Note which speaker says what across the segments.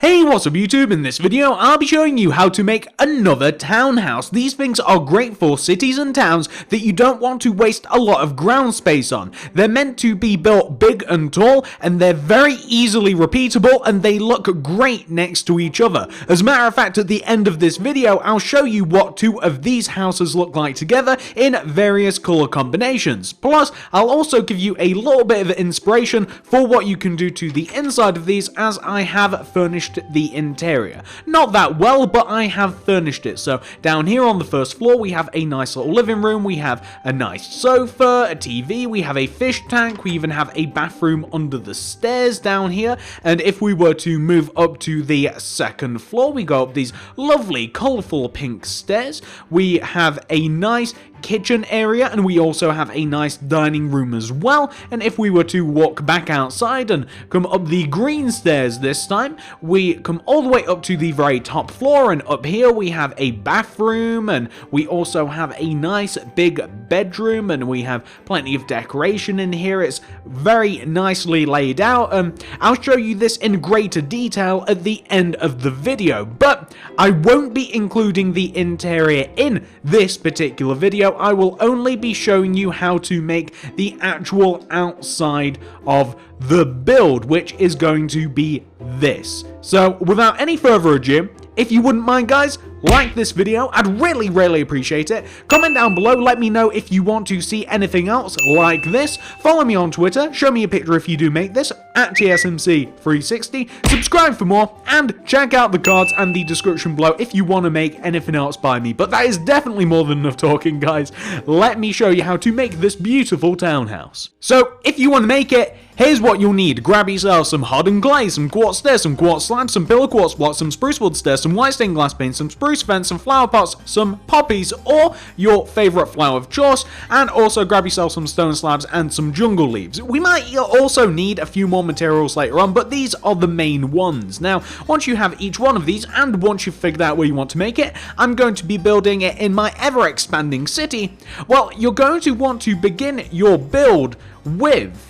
Speaker 1: Hey, what's up YouTube? In this video, I'll be showing you how to make another townhouse. These things are great for cities and towns that you don't want to waste a lot of ground space on. They're meant to be built big and tall, and they're very easily repeatable, and they look great next to each other. As a matter of fact, at the end of this video, I'll show you what two of these houses look like together in various color combinations. Plus, I'll also give you a little bit of inspiration for what you can do to the inside of these, as I have furnished the interior. Not that well, but I have furnished it. So down here on the first floor, we have a nice little living room, we have a nice sofa, a TV, we have a fish tank, we even have a bathroom under the stairs down here. And if we were to move up to the second floor, we go up these lovely colorful pink stairs. We have a nice kitchen area, and we also have a nice dining room as well. And if we were to walk back outside and come up the green stairs this time, we come all the way up to the very top floor, and up here we have a bathroom, and we also have a nice big bedroom, and we have plenty of decoration in here. It's very nicely laid out. I'll show you this in greater detail at the end of the video, but I won't be including the interior in this particular video. I will only be showing you how to make the actual outside of the build, which is going to be this. So without any further ado, if you wouldn't mind, guys, like this video, I'd really appreciate it. Comment down below, let me know if you want to see anything else like this. Follow me on Twitter, show me a picture if you do make this, at TSMC360. Subscribe for more, and check out the cards and the description below if you want to make anything else by me. But that is definitely more than enough talking, guys. Let me show you how to make this beautiful townhouse. So, if you want to make it, here's what you'll need. Grab yourself some hardened glaze, some quartz stairs, some quartz slabs, some pillar quartz blocks, some spruce wood stairs, some white stained glass paint, some spruce fence, some flower pots, some poppies, or your favorite flower of choice, and also grab yourself some stone slabs and some jungle leaves. We might also need a few more materials later on, but these are the main ones. Now, once you have each one of these, and once you've figured out where you want to make it, I'm going to be building it in my ever-expanding city. Well, you're going to want to begin your build with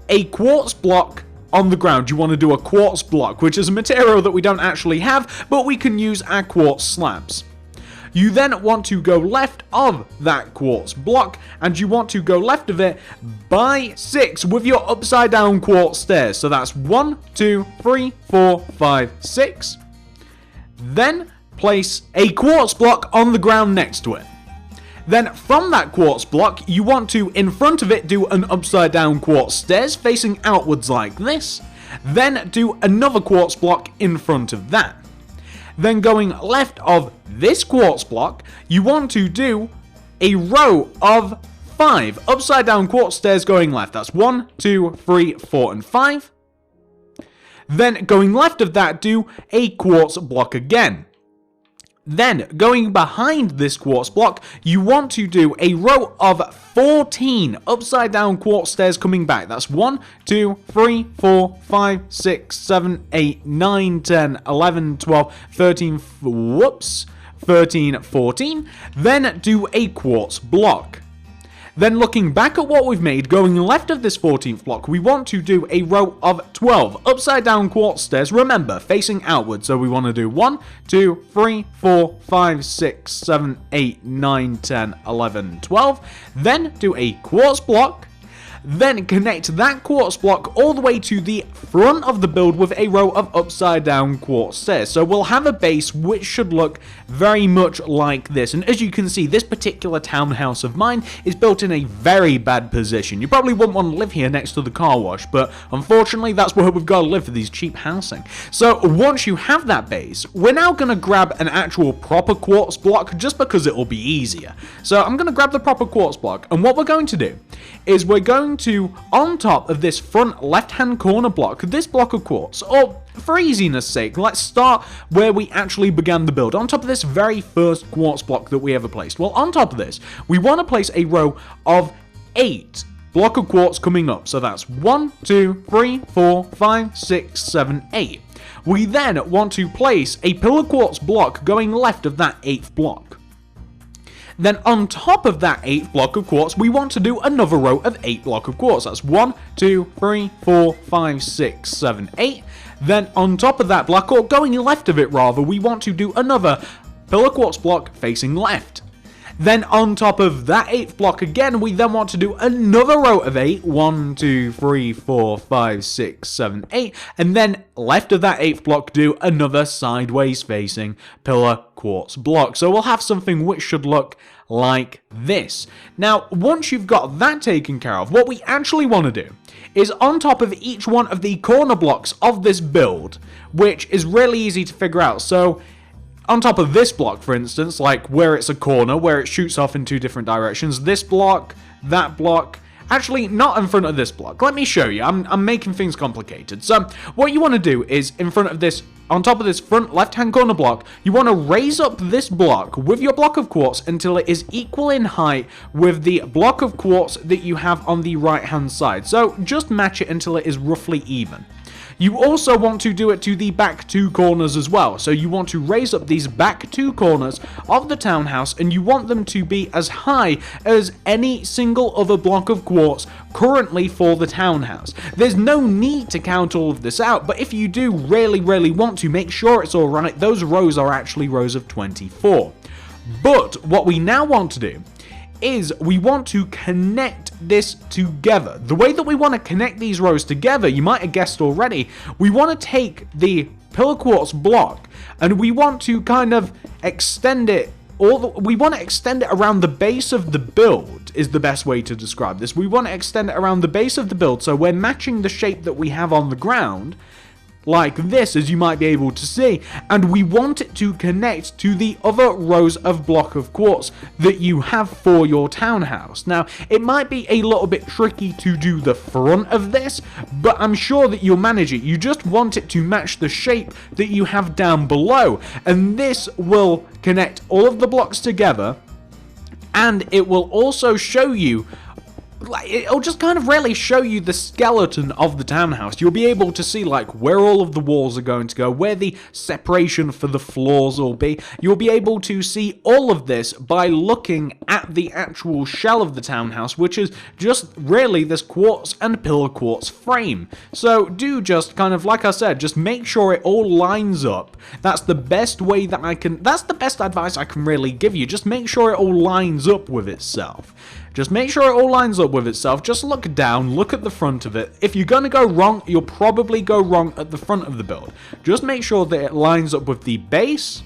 Speaker 1: a quartz block on the ground. You want to do a quartz block, which is a material that we don't actually have, but we can use our quartz slabs. You then want to go left of that quartz block, and you want to go left of it by 6 with your upside down quartz stairs. So that's 1, 2, 3, 4, 5, 6. Then place a quartz block on the ground next to it. Then from that quartz block, you want to, in front of it, do an upside down quartz stairs facing outwards like this. Then do another quartz block in front of that. Then going left of this quartz block, you want to do a row of 5 upside down quartz stairs going left. That's 1, 2, 3, 4, and 5. Then going left of that, do a quartz block again. Then, going behind this quartz block, you want to do a row of 14 upside down quartz stairs coming back. That's 1, 2, 3, 4, 5, 6, 7, 8, 9, 10, 11, 12, 13, 13, 14. Then do a quartz block. Then looking back at what we've made, going left of this 14th block, we want to do a row of 12 upside down quartz stairs, remember, facing outward. So we want to do 1, 2, 3, 4, 5, 6, 7, 8, 9, 10, 11, 12. Then do a quartz block. Then connect that quartz block all the way to the front of the build with a row of upside down quartz stairs. So we'll have a base which should look very much like this. And as you can see, this particular townhouse of mine is built in a very bad position. You probably wouldn't want to live here next to the car wash, but unfortunately that's where we've got to live for these cheap housing. So once you have that base, we're now going to grab an actual proper quartz block just because it'll be easier. So I'm going to grab the proper quartz block, and what we're going to do is we're going to, on top of this front left-hand corner block, this block of quartz, or for easiness sake, let's start where we actually began the build, on top of this very first quartz block that we ever placed. Well, on top of this, we want to place a row of 8 block of quartz coming up. So that's 1, 2, 3, 4, 5, 6, 7, 8. We then want to place a pillar quartz block going left of that 8th block. Then on top of that 8th block of quartz, we want to do another row of 8 block of quartz. That's 1, 2, 3, 4, 5, 6, 7, 8. Then on top of that block, or going left of it rather, we want to do another pillar quartz block facing left. Then on top of that 8th block again, we then want to do another row of 8. 1, 2, 3, 4, 5, 6, 7, 8. And then left of that 8th block, do another sideways facing pillar quartz block. So we'll have something which should look like this. Now, once you've got that taken care of, what we actually want to do is on top of each one of the corner blocks of this build, which is really easy to figure out. So on top of this block, for instance, like where it's a corner, where it shoots off in 2 different directions, this block, that block, actually not in front of this block. Let me show you, I'm making things complicated. So what you want to do is in front of this, on top of this front left-hand corner block, you want to raise up this block with your block of quartz until it is equal in height with the block of quartz that you have on the right-hand side. So just match it until it is roughly even. You also want to do it to the back 2 corners as well. So you want to raise up these back 2 corners of the townhouse, and you want them to be as high as any single other block of quartz currently for the townhouse. There's no need to count all of this out, but if you do really want to make sure it's alright, those rows are actually rows of 24. But what we now want to do is we want to connect this together. The way that we want to connect these rows together, you might have guessed already, we want to take the pillar quartz block and we want to kind of extend it, we want to extend it around the base of the build is the best way to describe this. We want to extend it around the base of the build, so we're matching the shape that we have on the ground, like this, as you might be able to see, and we want it to connect to the other rows of block of quartz that you have for your townhouse. Now, it might be a little bit tricky to do the front of this, but I'm sure that you'll manage it. You just want it to match the shape that you have down below, and this will connect all of the blocks together, and it will also show you, it'll just kind of really show you the skeleton of the townhouse. You'll be able to see like where all of the walls are going to go, where the separation for the floors will be. You'll be able to see all of this by looking at the actual shell of the townhouse, which is just really this quartz and pillar quartz frame. So do just kind of, like I said, just make sure it all lines up. That's the best way that that's the best advice I can really give you. Just make sure it all lines up with itself. Just make sure it all lines up with itself. Just look down, look at the front of it. If you're going to go wrong, you'll probably go wrong at the front of the build. Just make sure that it lines up with the base,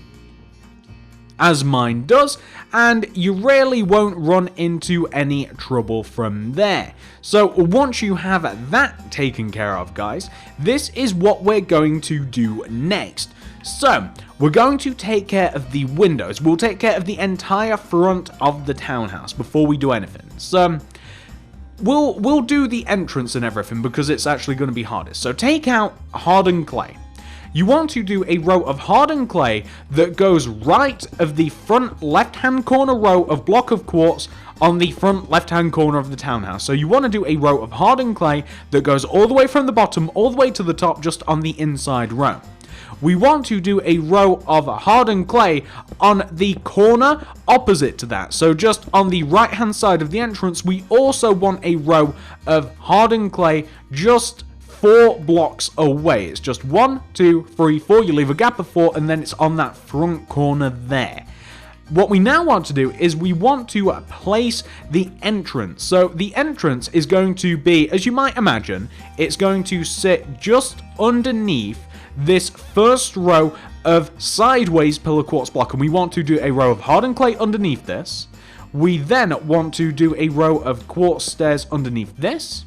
Speaker 1: as mine does, and you really won't run into any trouble from there. So once you have that taken care of, guys, this is what we're going to do next. So, we're going to take care of the windows. We'll take care of the entire front of the townhouse before we do anything. So, we'll do the entrance and everything because it's actually going to be hardest. So, take out hardened clay. You want to do a row of hardened clay that goes right of the front left-hand corner row of block of quartz on the front left-hand corner of the townhouse. So you want to do a row of hardened clay that goes all the way from the bottom all the way to the top just on the inside row. We want to do a row of hardened clay on the corner opposite to that. So just on the right hand side of the entrance, we also want a row of hardened clay just 4 blocks away. It's just 1, 2, 3, 4. You leave a gap of 4 and then it's on that front corner there. What we now want to do is we want to place the entrance. So the entrance is going to be, as you might imagine, it's going to sit just underneath this first row of sideways pillar quartz block, and we want to do a row of hardened clay underneath this. We then want to do a row of quartz stairs underneath this.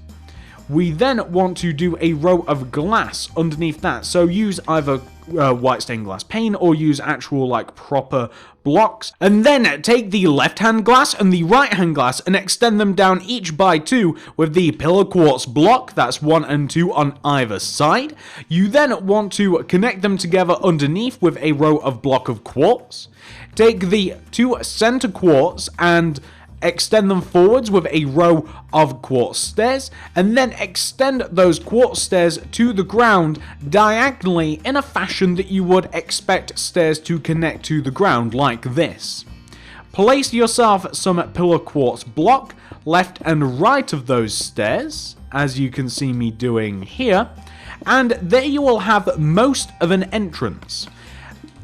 Speaker 1: We then want to do a row of glass underneath that. So use either white stained glass pane or use actual like proper blocks, and then take the left hand glass and the right hand glass and extend them down each by 2 with the pillar quartz block. That's 1 and 2 on either side. You then want to connect them together underneath with a row of block of quartz. Take the 2 center quartz and extend them forwards with a row of quartz stairs, and then extend those quartz stairs to the ground diagonally in a fashion that you would expect stairs to connect to the ground, like this. Place yourself some pillar quartz block left and right of those stairs, as you can see me doing here, And there you will have most of an entrance.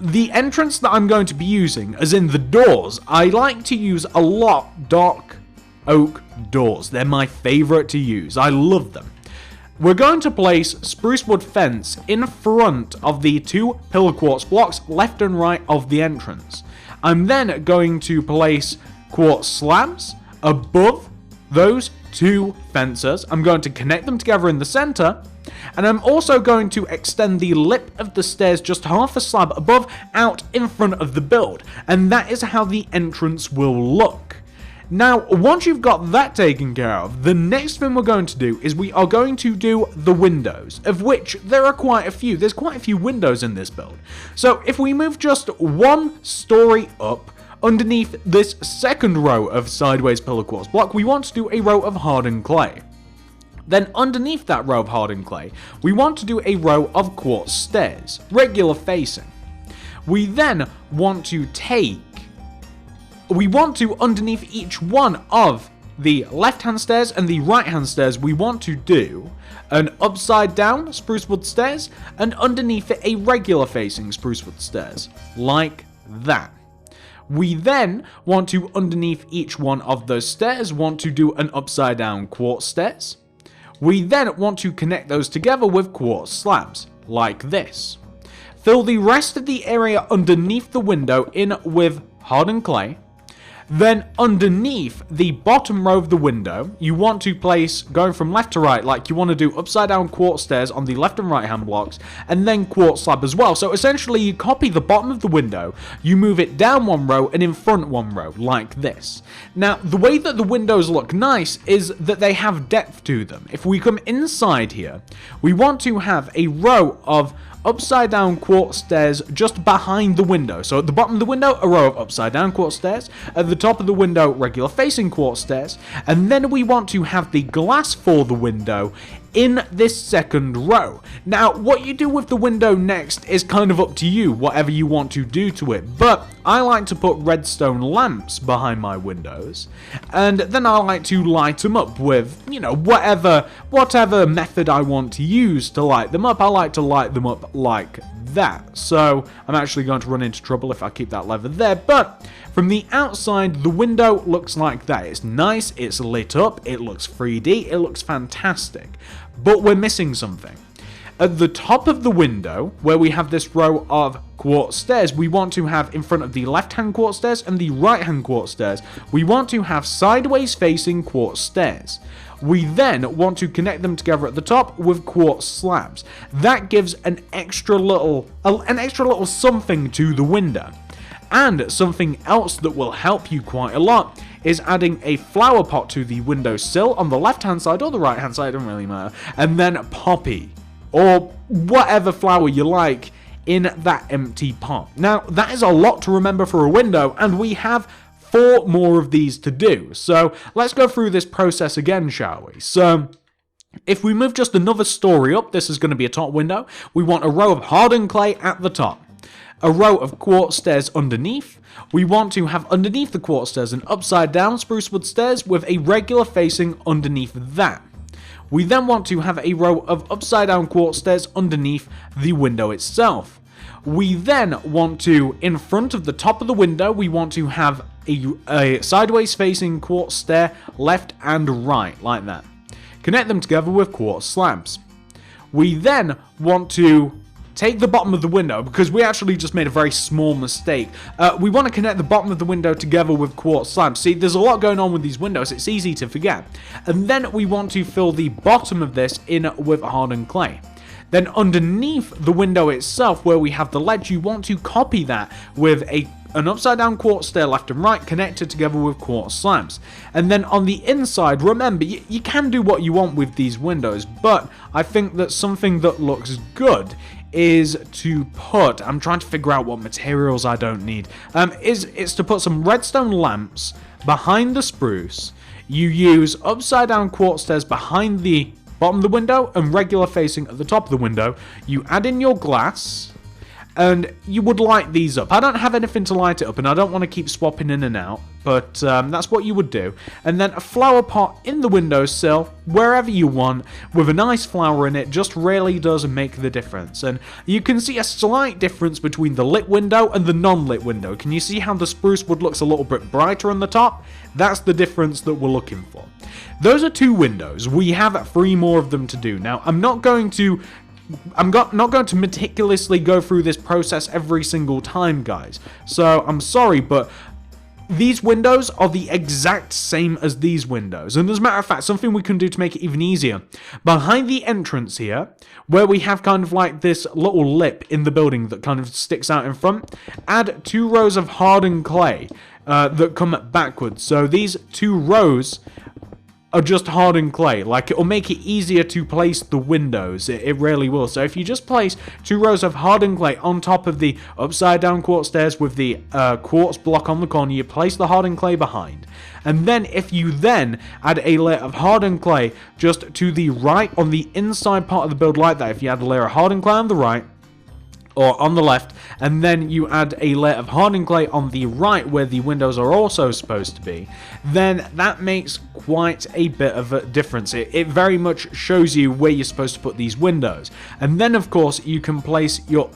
Speaker 1: The entrance that I'm going to be using, as in the doors, I like to use a lot dark oak doors. They're my favorite to use. I love them. We're going to place spruce wood fence in front of the 2 pillar quartz blocks left and right of the entrance. I'm then going to place quartz slabs above those 2 fences. I'm going to connect them together in the center, and I'm also going to extend the lip of the stairs just half a slab above out in front of the build, and that is how the entrance will look. Now, once you've got that taken care of, the next thing we're going to do is we are going to do the windows, of which there are quite a few. There's quite a few windows in this build. So if we move just 1 story up, underneath this second row of sideways pillar quartz block, we want to do a row of hardened clay. Then underneath that row of hardened clay, we want to do a row of quartz stairs, regular facing. We then want to underneath each one of the left-hand stairs and the right-hand stairs, we want to do an upside-down spruce wood stairs, and underneath it a regular facing spruce wood stairs, like that. We then want to, underneath each one of those stairs, want to do an upside-down quartz stairs. We then want to connect those together with quartz slabs, like this. Fill the rest of the area underneath the window in with hardened clay. Then underneath the bottom row of the window, you want to place, going from left to right, like you want to do upside down quartz stairs on the left and right hand blocks, and then quartz slab as well. So essentially you copy the bottom of the window, you move it down 1 row and in front 1 row, like this. Now, the way that the windows look nice is that they have depth to them. If we come inside here, we want to have a row of upside down quartz stairs just behind the window. So at the bottom of the window, a row of upside down quartz stairs. At the top of the window, regular facing quartz stairs. And then we want to have the glass for the window in this second row. Now, what you do with the window next is kind of up to you, whatever you want to do to it, but I like to put redstone lamps behind my windows, and then I like to light them up with, you know, whatever method I want to use to light them up. I like to light them up like that, so I'm actually going to run into trouble if I keep that lever there, but from the outside, the window looks like that. It's nice, it's lit up, it looks 3D, it looks fantastic. But we're missing something. At the top of the window, where we have this row of quartz stairs, we want to have in front of the left-hand quartz stairs and the right-hand quartz stairs, we want to have sideways facing quartz stairs. We then want to connect them together at the top with quartz slabs. That gives an extra little something to the window. And something else that will help you quite a lot is adding a flower pot to the windowsill on the left-hand side or the right-hand side, doesn't really matter, and then poppy, or whatever flower you like, in that empty pot. Now, that is a lot to remember for a window, and we have 4 more of these to do. So let's go through this process again, shall we? So if we move just another story up, this is going to be a top window. We want a row of hardened clay at the top. A row of quartz stairs underneath. We want to have underneath the quartz stairs an upside down spruce wood stairs with a regular facing underneath that. We then want to have a row of upside down quartz stairs underneath the window itself. We then want to, in front of the top of the window, we want to have a sideways facing quartz stair left and right, like that. Connect them together with quartz slabs. We then want to take the bottom of the window, because we actually just made a very small mistake. We want to connect the bottom of the window together with quartz slabs. See, there's a lot going on with these windows, it's easy to forget. And then we want to fill the bottom of this in with hardened clay. Then underneath the window itself, where we have the ledge, you want to copy that with an upside down quartz stair left and right connected together with quartz slabs. And then on the inside, remember, you can do what you want with these windows, but I think that something that looks good is to put, I'm trying to figure out what materials I don't need, is to put some redstone lamps behind the spruce. You use upside down quartz stairs behind the bottom of the window and regular facing at the top of the window. You add in your glass, and you would light these up. I don't have anything to light it up, and I don't want to keep swapping in and out, but that's what you would do. And then a flower pot in the windowsill, wherever you want, with a nice flower in it, just really does make the difference. And you can see a slight difference between the lit window and the non-lit window. Can you see how the spruce wood looks a little bit brighter on the top? That's the difference that we're looking for. Those are 2 windows. We have 3 more of them to do. Now, I'm not going to meticulously go through this process every single time, guys. So, I'm sorry, but these windows are the exact same as these windows. And as a matter of fact, something we can do to make it even easier. Behind the entrance here, where we have kind of like this little lip in the building that kind of sticks out in front, add 2 rows of hardened clay that come backwards. So these 2 rows are just hardened clay. Like, it'll make it easier to place the windows. It really will. So if you just place 2 rows of hardened clay on top of the upside down quartz stairs with the quartz block on the corner, you place the hardened clay behind. And then if you then add a layer of hardened clay just to the right on the inside part of the build like that, if you add a layer of hardened clay on the right, or on the left, and then you add a layer of hardened clay on the right where the windows are also supposed to be, then that makes quite a bit of a difference. It very much shows you where you're supposed to put these windows. And then of course you can place your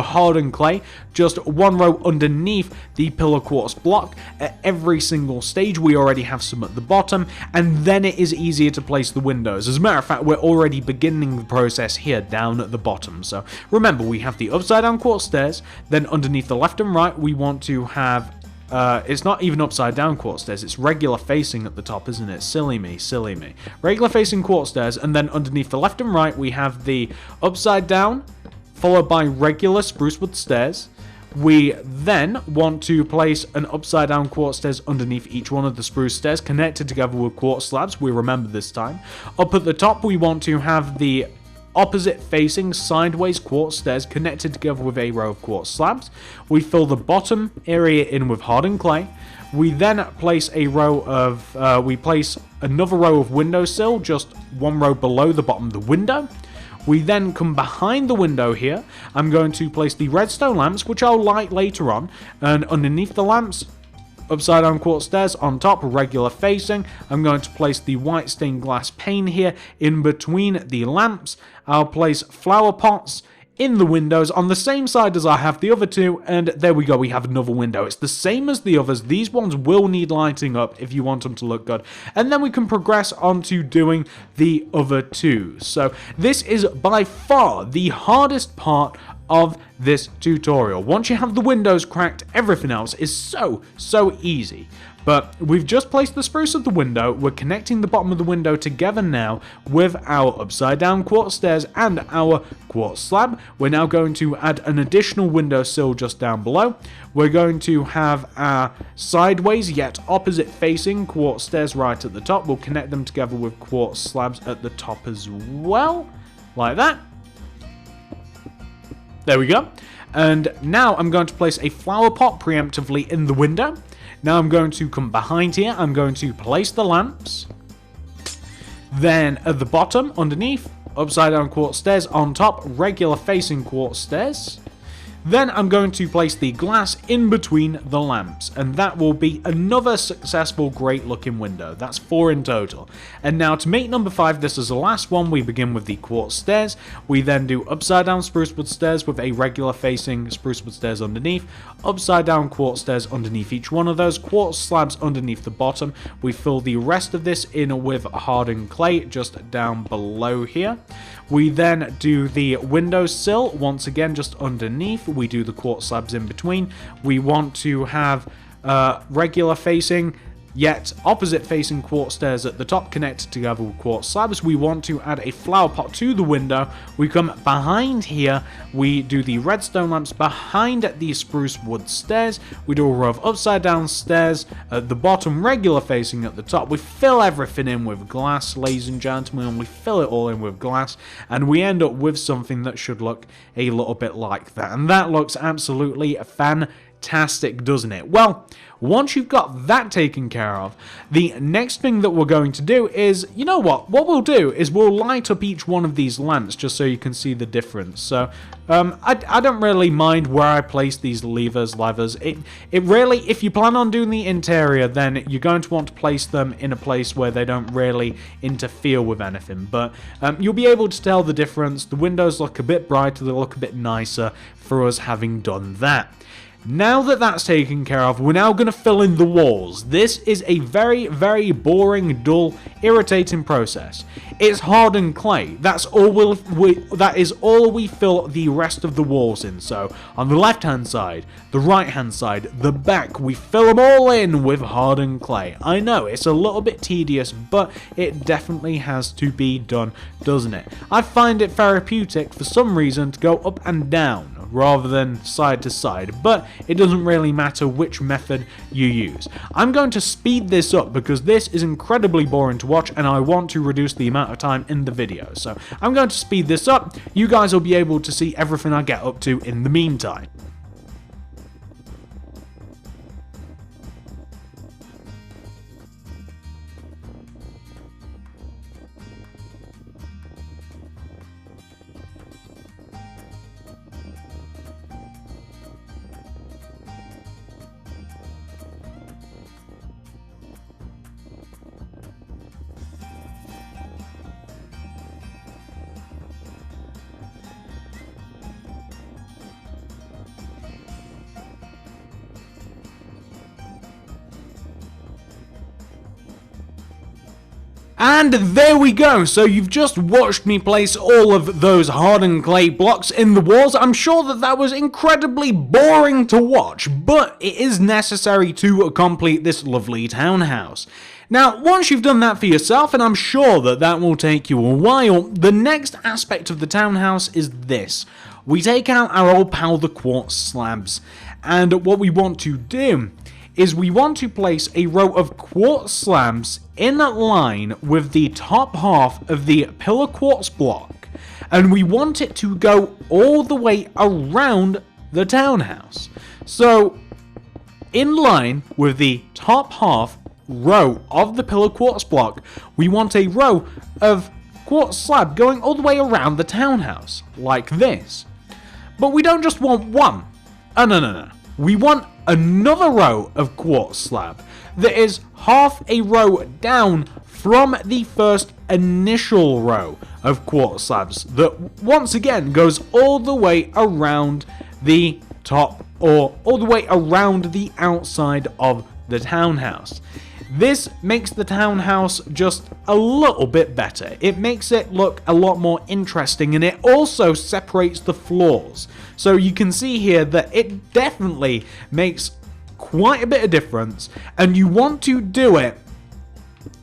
Speaker 1: hardened clay just 1 row underneath the pillar quartz block at every single stage. We already have some at the bottom, and then it is easier to place the windows. As a matter of fact, we're already beginning the process here down at the bottom. So remember, we have the upside down quartz stairs, then underneath the left and right we want to have it's not even upside down quartz stairs, it's regular facing at the top, isn't it? Silly me. Regular facing quartz stairs, and then underneath the left and right we have the upside down followed by regular spruce wood stairs. We then want to place an upside down quartz stairs underneath each one of the spruce stairs, connected together with quartz slabs. We remember this time. Up at the top we want to have the opposite facing sideways quartz stairs connected together with a row of quartz slabs. We fill the bottom area in with hardened clay. We then place another row of windowsill, just 1 row below the bottom of the window. We then come behind the window here. I'm going to place the redstone lamps, which I'll light later on, and underneath the lamps, upside down quartz stairs on top, regular facing. I'm going to place the white stained glass pane here in between the lamps. I'll place flower pots in the windows on the same side as I have the other 2, and there we go, we have another window. It's the same as the others. These ones will need lighting up if you want them to look good, and then we can progress on to doing the other 2. So this is by far the hardest part of this tutorial. Once you have the windows cracked, everything else is so easy. But we've just placed the spruce at the window. We're connecting the bottom of the window together now with our upside down quartz stairs and our quartz slab. We're now going to add an additional windowsill just down below. We're going to have our sideways yet opposite facing quartz stairs right at the top. We'll connect them together with quartz slabs at the top as well, like that. There we go. And now I'm going to place a flower pot preemptively in the window. Now I'm going to come behind here. I'm going to place the lamps. Then at the bottom, underneath, upside down quartz stairs. On top, regular facing quartz stairs. Then I'm going to place the glass in between the lamps, and that will be another successful, great looking window. That's 4 in total. And now to make number 5, this is the last one, we begin with the quartz stairs. We then do upside down spruce wood stairs with a regular facing spruce wood stairs underneath, upside down quartz stairs underneath each one of those, quartz slabs underneath the bottom. We fill the rest of this in with hardened clay just down below here. We then do the windowsill once again just underneath. We do the quartz slabs in between. We want to have regular facing yet opposite facing quartz stairs at the top connected together with quartz slabs. We want to add a flower pot to the window. We come behind here. We do the redstone lamps behind the spruce wood stairs. We do a row of upside down stairs at the bottom, regular facing at the top. We fill everything in with glass, ladies and gentlemen. We fill it all in with glass, and we end up with something that should look a little bit like that. And that looks absolutely fantastic. fantastic, doesn't it? Well, once you've got that taken care of, the next thing that we're going to do is, you know what we'll do is we'll light up each one of these lamps just so you can see the difference. So I don't really mind where I place these levers. It really, if you plan on doing the interior, then you're going to want to place them in a place where they don't really interfere with anything. But you'll be able to tell the difference. The windows look a bit brighter, they look a bit nicer for us having done that. Now that that's taken care of, we're now going to fill in the walls. This is a very, very boring, dull, irritating process. It's hardened clay. That is all we fill the rest of the walls in. So on the left-hand side, the right-hand side, the back, we fill them all in with hardened clay. I know, it's a little bit tedious, but it definitely has to be done, doesn't it? I find it therapeutic for some reason to go up and down rather than side to side, but it doesn't really matter which method you use. I'm going to speed this up because this is incredibly boring to watch and I want to reduce the amount of time in the video. So I'm going to speed this up. You guys will be able to see everything I get up to in the meantime. And there we go, so you've just watched me place all of those hardened clay blocks in the walls. I'm sure that that was incredibly boring to watch, but it is necessary to complete this lovely townhouse. Now, once you've done that for yourself, and I'm sure that that will take you a while, the next aspect of the townhouse is this. We take out our old pal, the quartz slabs, and what we want to do is we want to place a row of quartz slabs in a line with the top half of the pillar quartz block, and we want it to go all the way around the townhouse. So, in line with the top half row of the pillar quartz block, we want a row of quartz slab going all the way around the townhouse, like this. But we don't just want one. Oh, no. We want another row of quartz slab that is half a row down from the first initial row of quartz slabs that once again goes all the way around the top or all the way around the outside of the townhouse. This makes the townhouse just a little bit better. It makes it look a lot more interesting, and it also separates the floors. So you can see here that it definitely makes quite a bit of difference, and you want to do it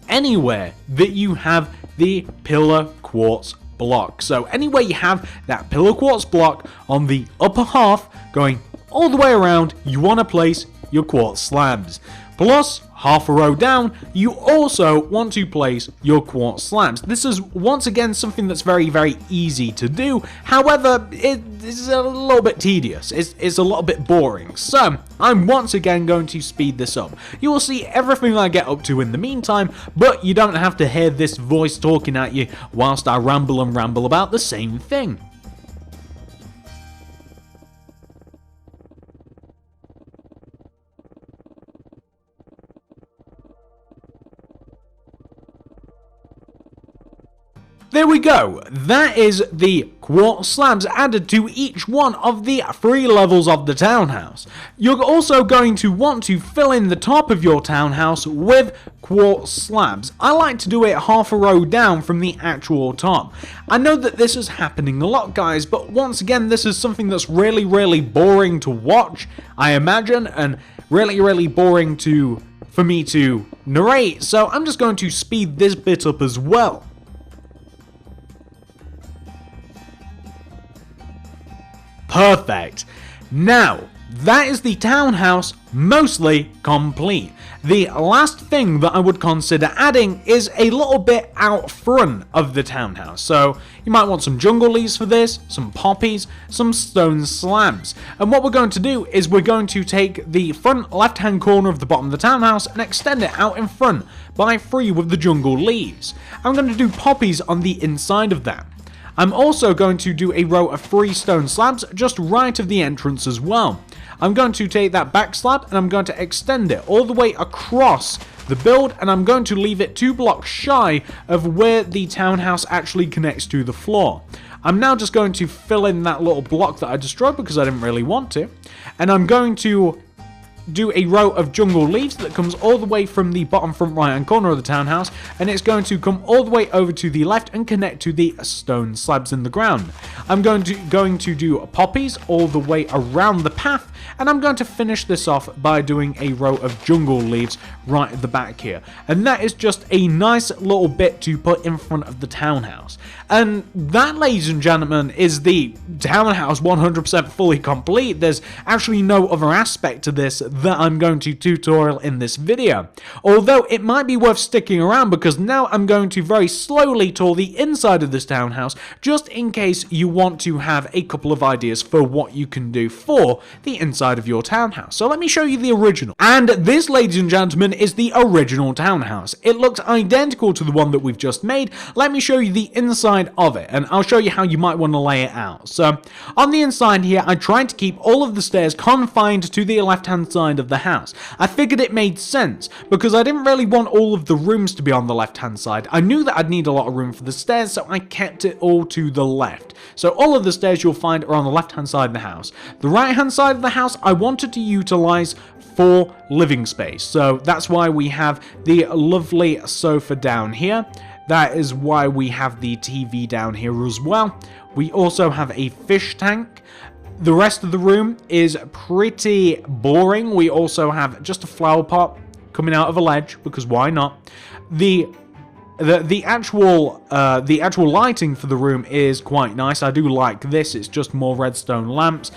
Speaker 1: anywhere that you have the pillar quartz block. So anywhere you have that pillar quartz block on the upper half going all the way around, you want to place your quartz slabs. Plus, half a row down, you also want to place your quartz slabs. This is once again something that's very, very easy to do. However, it's a little bit tedious. It's a little bit boring. So, I'm once again going to speed this up. You will see everything I get up to in the meantime, but you don't have to hear this voice talking at you whilst I ramble and ramble about the same thing. There we go, that is the quartz slabs added to each one of the 3 levels of the townhouse. You're also going to want to fill in the top of your townhouse with quartz slabs. I like to do it half a row down from the actual top. I know that this is happening a lot, guys, but once again, this is something that's really, really boring to watch, I imagine, and really, really boring for me to narrate, so I'm just going to speed this bit up as well. Perfect. Now, that is the townhouse mostly complete. The last thing that I would consider adding is a little bit out front of the townhouse. So you might want some jungle leaves for this, some poppies, some stone slabs. And what we're going to do is we're going to take the front left-hand corner of the bottom of the townhouse and extend it out in front by 3 with the jungle leaves. I'm going to do poppies on the inside of that. I'm also going to do a row of 3 stone slabs just right of the entrance as well. I'm going to take that back slab and I'm going to extend it all the way across the build, and I'm going to leave it 2 blocks shy of where the townhouse actually connects to the floor. I'm now just going to fill in that little block that I destroyed because I didn't really want to, and I'm going to do a row of jungle leaves that comes all the way from the bottom front right hand corner of the townhouse, and it's going to come all the way over to the left and connect to the stone slabs in the ground. I'm going to do poppies all the way around the path, and I'm going to finish this off by doing a row of jungle leaves right at the back here. And that is just a nice little bit to put in front of the townhouse. And that, ladies and gentlemen, is the townhouse 100% fully complete. There's actually no other aspect to this that I'm going to tutorial in this video. Although it might be worth sticking around, because now I'm going to very slowly tour the inside of this townhouse, just in case you want to have a couple of ideas for what you can do for the inside of your townhouse. So let me show you the original. And this, ladies and gentlemen, is the original townhouse. It looks identical to the one that we've just made. Let me show you the inside of it, and I'll show you how you might want to lay it out. So on the inside here, I tried to keep all of the stairs confined to the left-hand side of the house. I figured it made sense because I didn't really want all of the rooms to be on the left-hand side. I knew that I'd need a lot of room for the stairs, so I kept it all to the left. So all of the stairs you'll find are on the left-hand side of the house. The right-hand side of the house, I wanted to utilize for living space. So that's why we have the lovely sofa down here. That is why we have the TV down here as well. We also have a fish tank. The rest of the room is pretty boring. We also have just a flower pot coming out of a ledge, because why not? The actual lighting for the room is quite nice. I do like this. It's just more redstone lamps.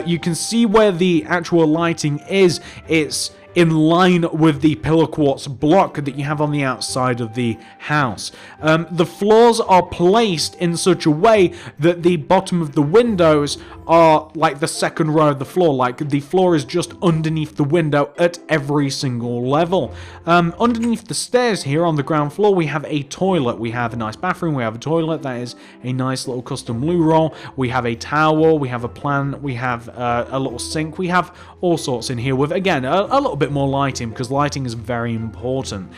Speaker 1: You can see where the actual lighting is. It's in line with the pillar quartz block that you have on the outside of the house. The floors are placed in such a way that the bottom of the windows are like the second row of the floor. Like the floor is just underneath the window at every single level. Underneath the stairs here on the ground floor, we have a toilet. We have a nice bathroom. We have a toilet. That is a nice little custom loo roll. We have a towel. We have a plant. We have a little sink. We have all sorts in here with, again, a little bit more lighting, because lighting is very important.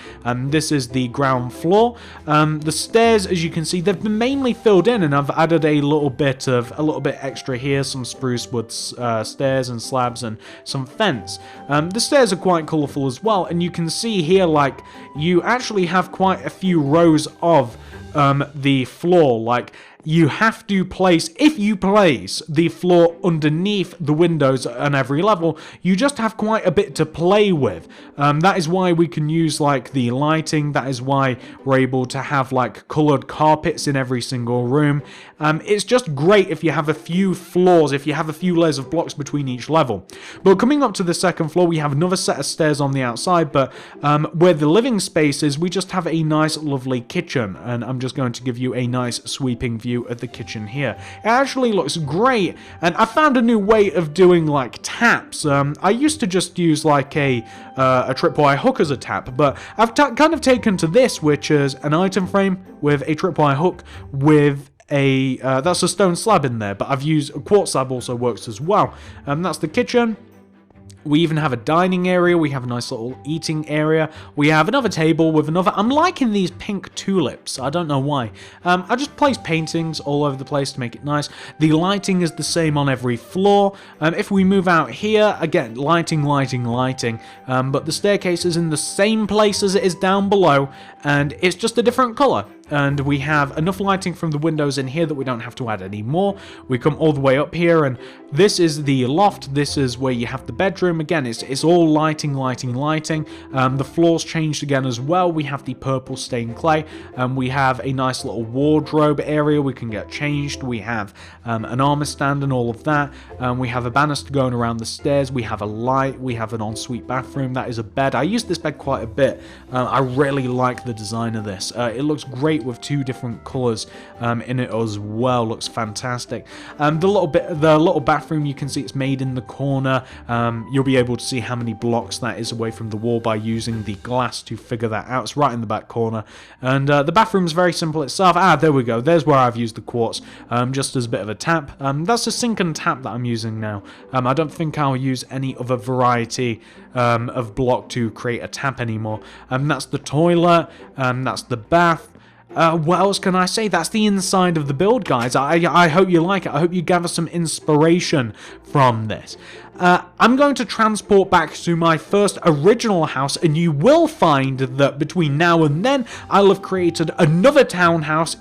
Speaker 1: This is the ground floor. The stairs, as you can see, they've been mainly filled in, and I've added a little bit extra here, some spruce wood stairs and slabs and some fence. The stairs are quite colourful as well, and you can see here, like, you actually have quite a few rows of the floor. Like, you have to place, if you place the floor underneath the windows on every level, you just have quite a bit to play with. That is why we can use like the lighting. That is why we're able to have like colored carpets in every single room. It's just great if you have a few floors, if you have a few layers of blocks between each level. But coming up to the second floor, we have another set of stairs on the outside, but where the living space is, we just have a nice lovely kitchen, and I'm just going to give you a nice sweeping view at the kitchen here. It actually looks great, and I found a new way of doing like taps. I used to just use like a tripwire hook as a tap, but I've kind of taken to this, which is an item frame with a tripwire hook with that's a stone slab in there, but I've used a quartz slab, also works as well. That's the kitchen. We even have a dining area. We have a nice little eating area. We have another table with another... I'm liking these pink tulips. I don't know why. I just placed paintings all over the place to make it nice. The lighting is the same on every floor. If we move out here, again, lighting. But the staircase is in the same place as it is down below, and it's just a different colour. and we have enough lighting from the windows in here that we don't have to add any more. We come all the way up here, and this is the loft. This is where you have the bedroom. Again, it's all lighting. The floors changed again as well. We have the purple stained clay, and we have a nice little wardrobe area we can get changed. We have an armor stand and all of that. We have a banister going around the stairs. We have a light. We have an ensuite bathroom. That is a bed. I use this bed quite a bit. I really like the design of this. It looks great with two different colors in it as well. Looks fantastic. The little bathroom, you can see it's made in the corner. You'll be able to see how many blocks that is away from the wall by using the glass to figure that out. It's right in the back corner, and the bathroom is very simple itself. There we go. There's where I've used the quartz, just as a bit of a tap. That's a sink and tap that I'm using now. I don't think I'll use any other variety of block to create a tap anymore. That's the toilet. That's the bath. What else can I say? That's the inside of the build, guys. I hope you like it. I hope you gather some inspiration from this. I'm going to transport back to my first original house, and you will find that between now and then, I'll have created another townhouse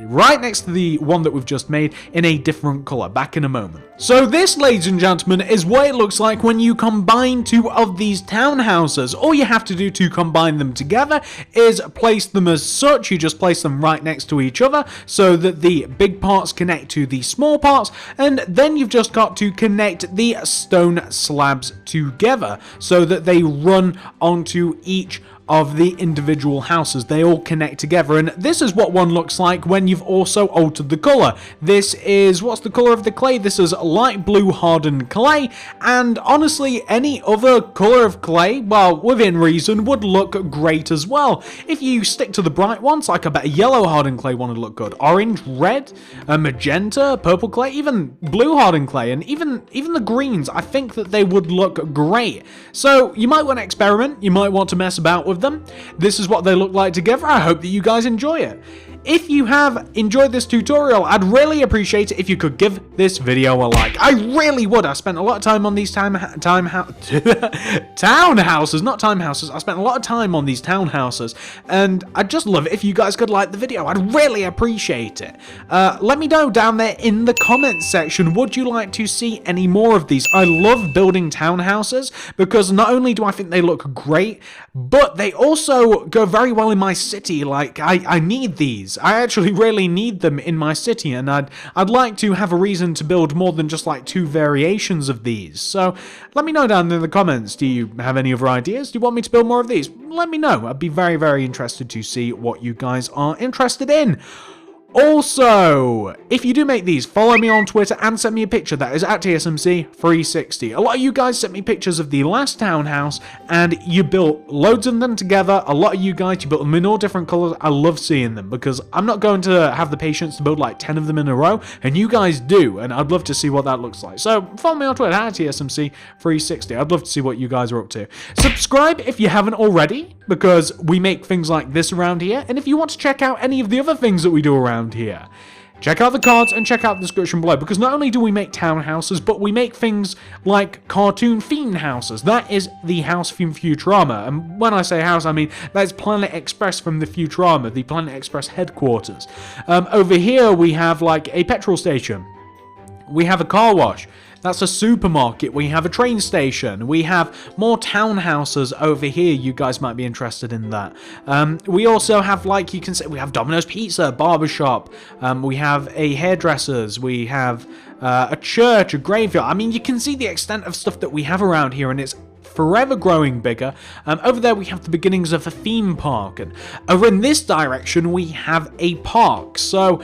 Speaker 1: right next to the one that we've just made in a different color. Back in a moment. So this, ladies and gentlemen, is what it looks like when you combine two of these townhouses. All you have to do to combine them together is place them as such. You just place them right next to each other so that the big parts connect to the small parts, and then you've just got to connect the stone slabs together so that they run onto each of the individual houses. They all connect together, and this is what one looks like when you've also altered the color. This is, what's the color of the clay? This is light blue hardened clay, and honestly, any other color of clay, well, within reason, would look great as well. If you stick to the bright ones, like I bet a yellow hardened clay one would look good. Orange, red, magenta, purple clay, even blue hardened clay, and even the greens, I think that they would look great. So you might want to experiment, you might want to mess about with them. This is what they look like together. I hope that you guys enjoy it. If you have enjoyed this tutorial, I'd really appreciate it if you could give this video a like. I really would. I spent a lot of time on these townhouses, not time houses. I spent a lot of time on these townhouses, and I'd just love it if you guys could like the video. I'd really appreciate it. Let me know down there in the comments section, would you like to see any more of these? I love building townhouses because not only do I think they look great, but they also go very well in my city. Like, I need these. I actually really need them in my city, and I'd like to have a reason to build more than just like 2 variations of these. So let me know down in the comments. Do you have any other ideas? Do you want me to build more of these? Let me know. I'd be very, very interested to see what you guys are interested in. Also, if you do make these, follow me on Twitter and send me a picture. That is at TSMC360. A lot of you guys sent me pictures of the last townhouse, and you built loads of them together. A lot of you guys, you built them in all different colors. I love seeing them because I'm not going to have the patience to build like 10 of them in a row, and you guys do, and I'd love to see what that looks like. So follow me on Twitter at TSMC360. I'd love to see what you guys are up to. Subscribe if you haven't already, because we make things like this around here, and if you want to check out any of the other things that we do around here, check out the cards and check out the description below, because not only do we make townhouses, but we make things like cartoon themed houses. That is the house from Futurama, and when I say house, I mean that's Planet Express from the Futurama, the Planet Express headquarters. Over here we have like a petrol station, we have a car wash, that's a supermarket, we have a train station, we have more townhouses over here. You guys might be interested in that. We also have, like you can say, we have Domino's Pizza, barbershop, we have a hairdressers, we have a church, a graveyard. I mean, you can see the extent of stuff that we have around here, and it's forever growing bigger. Over there we have the beginnings of a theme park, and over in this direction we have a park. So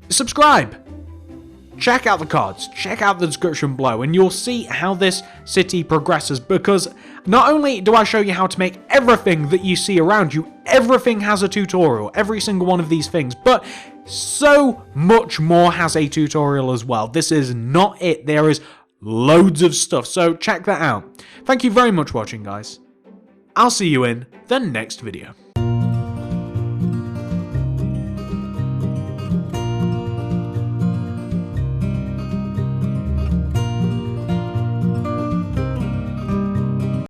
Speaker 1: subscribe. Check out the cards, check out the description below, and you'll see how this city progresses, because not only do I show you how to make everything that you see around you, everything has a tutorial, every single one of these things, but so much more has a tutorial as well. This is not it, there is loads of stuff, so check that out. Thank you very much for watching, guys. I'll see you in the next video.